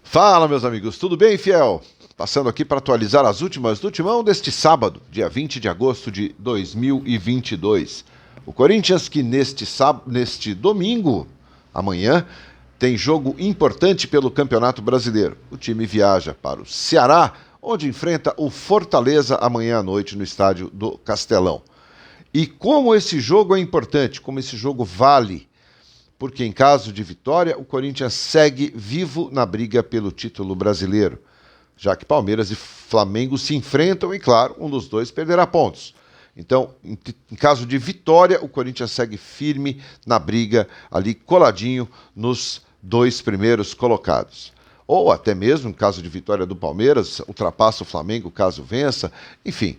Fala, meus amigos, tudo bem, fiel? Passando aqui para atualizar as últimas do Timão deste sábado, dia 20 de agosto de 2022. O Corinthians que neste domingo, amanhã, tem jogo importante pelo Campeonato Brasileiro. O time viaja para o Ceará, onde enfrenta o Fortaleza amanhã à noite no estádio do Castelão. E como esse jogo é importante, como esse jogo vale, porque em caso de vitória, o Corinthians segue vivo na briga pelo título brasileiro, já que Palmeiras e Flamengo se enfrentam e, claro, um dos dois perderá pontos. Então, em caso de vitória, o Corinthians segue firme na briga, ali coladinho nos dois primeiros colocados. Ou até mesmo, em caso de vitória do Palmeiras, ultrapassa o Flamengo caso vença, enfim.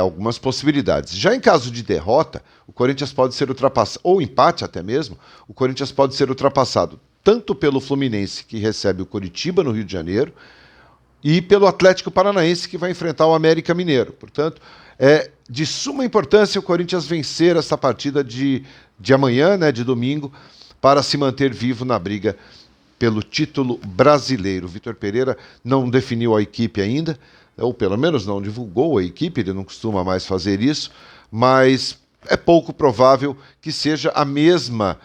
Algumas possibilidades. Já em caso de derrota, o Corinthians pode ser ultrapassado, ou empate até mesmo, o Corinthians pode ser ultrapassado tanto pelo Fluminense, que recebe o Coritiba no Rio de Janeiro, e pelo Atlético Paranaense, que vai enfrentar o América Mineiro. Portanto, é de suma importância o Corinthians vencer essa partida de amanhã, de domingo, para se manter vivo na briga pelo título brasileiro. O Vitor Pereira não definiu a equipe ainda, ou pelo menos não divulgou a equipe, ele não costuma mais fazer isso, mas é pouco provável que seja a mesma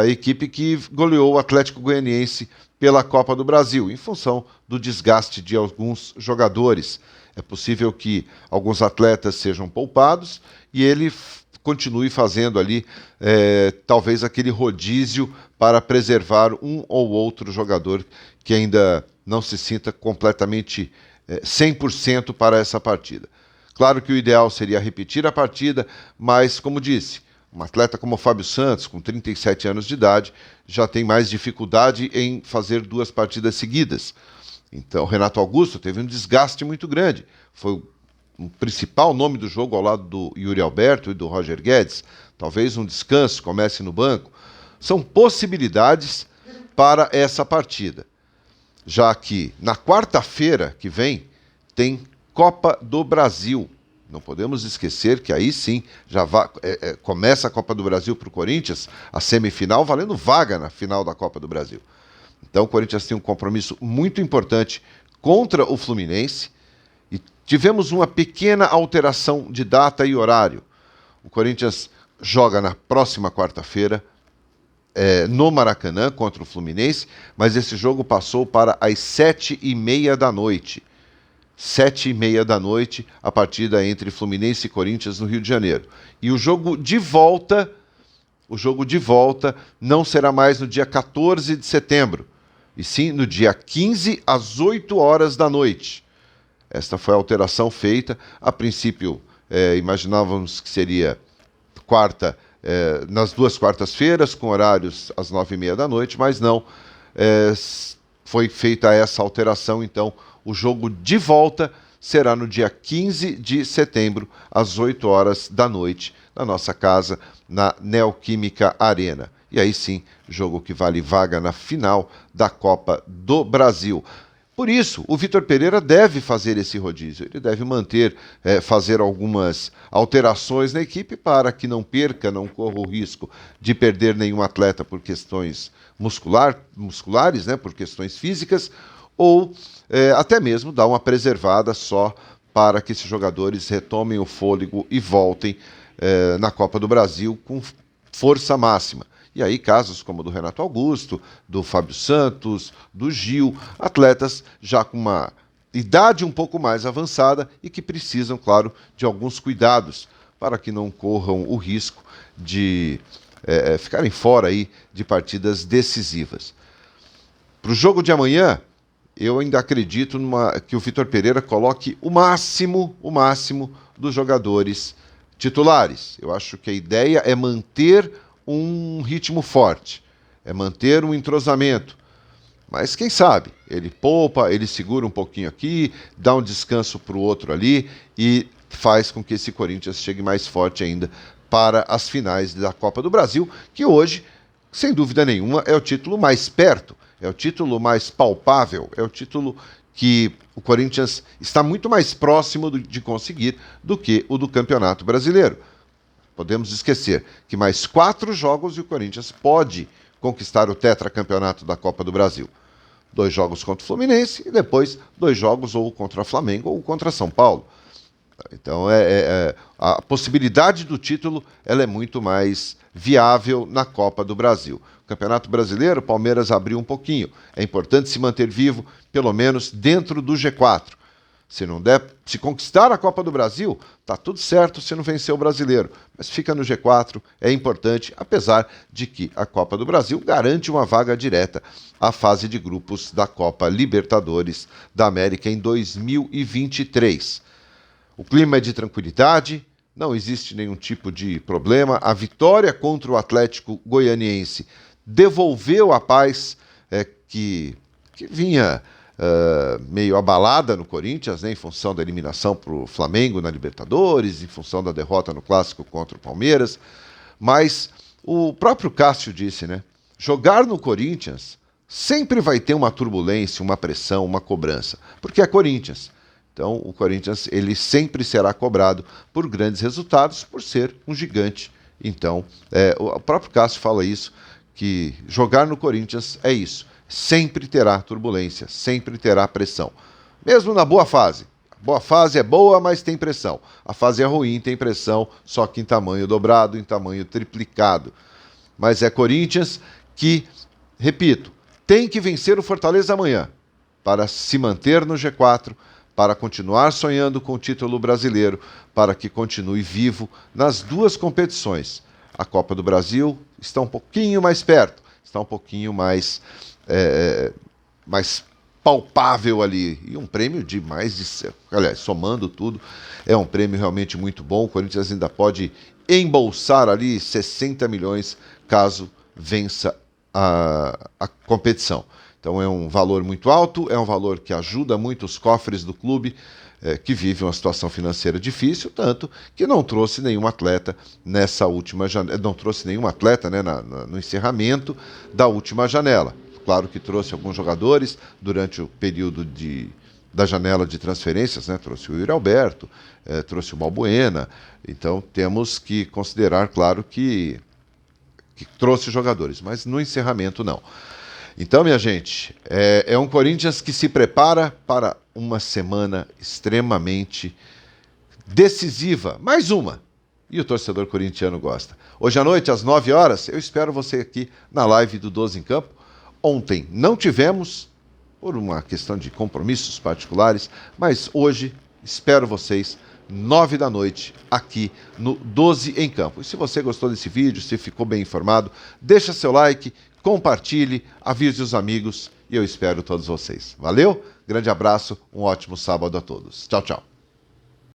equipe que goleou o Atlético Goianiense pela Copa do Brasil, em função do desgaste de alguns jogadores. É possível que alguns atletas sejam poupados e ele continue fazendo ali talvez aquele rodízio para preservar um ou outro jogador que ainda não se sinta completamente 100% para essa partida. Claro que o ideal seria repetir a partida, mas, como disse, um atleta como o Fábio Santos, com 37 anos de idade, já tem mais dificuldade em fazer duas partidas seguidas. Então, o Renato Augusto teve um desgaste muito grande. Foi o principal nome do jogo ao lado do Yuri Alberto e do Roger Guedes. Talvez um descanso, comece no banco. São possibilidades para essa partida, já que na quarta-feira que vem tem Copa do Brasil. Não podemos esquecer que aí sim já começa a Copa do Brasil para o Corinthians, a semifinal valendo vaga na final da Copa do Brasil. Então o Corinthians tem um compromisso muito importante contra o Fluminense e tivemos uma pequena alteração de data e horário. O Corinthians joga na próxima quarta-feira, no Maracanã contra o Fluminense, mas esse jogo passou para as 7h30 da noite. 7h30 da noite, a partida entre Fluminense e Corinthians no Rio de Janeiro. E o jogo de volta não será mais no dia 14 de setembro, e sim no dia 15 às 8 horas da noite. Esta foi a alteração feita. A princípio, imaginávamos que seria nas duas quartas-feiras, com horários às 9h30 da noite, mas não, foi feita essa alteração. Então o jogo de volta será no dia 15 de setembro, às 8 horas da noite, na nossa casa, na Neoquímica Arena. E aí sim, jogo que vale vaga na final da Copa do Brasil. Por isso, o Vitor Pereira deve fazer esse rodízio, ele deve fazer algumas alterações na equipe para que não corra o risco de perder nenhum atleta por questões musculares, por questões físicas, ou até mesmo dar uma preservada só para que esses jogadores retomem o fôlego e voltem na Copa do Brasil com força máxima. E aí casos como o do Renato Augusto, do Fábio Santos, do Gil, atletas já com uma idade um pouco mais avançada e que precisam, claro, de alguns cuidados para que não corram o risco de ficarem fora aí de partidas decisivas. Para o jogo de amanhã, eu ainda acredito que o Vitor Pereira coloque o máximo dos jogadores titulares. Eu acho que a ideia é manter um ritmo forte, é manter um entrosamento. Mas quem sabe, ele poupa, ele segura um pouquinho aqui, dá um descanso para o outro ali e faz com que esse Corinthians chegue mais forte ainda para as finais da Copa do Brasil, que hoje, sem dúvida nenhuma, é o título mais perto, é o título mais palpável, é o título que o Corinthians está muito mais próximo de conseguir do que o do Campeonato Brasileiro. Podemos esquecer que mais 4 jogos e o Corinthians pode conquistar o tetracampeonato da Copa do Brasil. 2 jogos contra o Fluminense e depois 2 jogos ou contra o Flamengo ou contra São Paulo. Então a possibilidade do título ela é muito mais viável na Copa do Brasil. O Campeonato Brasileiro, o Palmeiras abriu um pouquinho. É importante se manter vivo, pelo menos dentro do G4. Se não der, se conquistar a Copa do Brasil, tá tudo certo se não vencer o Brasileiro. Mas fica no G4, é importante, apesar de que a Copa do Brasil garante uma vaga direta à fase de grupos da Copa Libertadores da América em 2023. O clima é de tranquilidade, não existe nenhum tipo de problema. A vitória contra o Atlético Goianiense devolveu a paz que vinha meio abalada no Corinthians, né, em função da eliminação para o Flamengo na Libertadores, em função da derrota no Clássico contra o Palmeiras. Mas o próprio Cássio disse, né, jogar no Corinthians sempre vai ter uma turbulência, uma pressão, uma cobrança, porque é Corinthians. Então, o Corinthians ele sempre será cobrado por grandes resultados, por ser um gigante. Então, o próprio Cássio fala isso, que jogar no Corinthians é isso. Sempre terá turbulência, sempre terá pressão. Mesmo na boa fase. A boa fase é boa, mas tem pressão. A fase é ruim, tem pressão, só que em tamanho dobrado, em tamanho triplicado. Mas é Corinthians que, repito, tem que vencer o Fortaleza amanhã para se manter no G4, para continuar sonhando com o título brasileiro, para que continue vivo nas 2 competições. A Copa do Brasil está um pouquinho mais perto, está um pouquinho mais palpável ali. E um prêmio de mais de... Aliás, somando tudo, é um prêmio realmente muito bom. O Corinthians ainda pode embolsar ali 60 milhões caso vença a competição. Então é um valor muito alto, é um valor que ajuda muito os cofres do clube, que vive uma situação financeira difícil, tanto que não trouxe nenhum atleta nessa última janela, não trouxe nenhum atleta, né, no encerramento da última janela. Claro que trouxe alguns jogadores durante o período da janela de transferências, né? Trouxe o Yuri Alberto, trouxe o Balbuena. Então temos que considerar, claro, que trouxe jogadores, mas no encerramento não. Então, minha gente, é um Corinthians que se prepara para uma semana extremamente decisiva. Mais uma. E o torcedor corintiano gosta. Hoje à noite, às 9 horas, eu espero você aqui na live do 12 em Campo. Ontem não tivemos, por uma questão de compromissos particulares, mas hoje espero vocês 9 da noite, aqui no 12 em Campo. E se você gostou desse vídeo, se ficou bem informado, deixa seu like, compartilhe, avise os amigos e eu espero todos vocês. Valeu? Grande abraço, um ótimo sábado a todos. Tchau, tchau.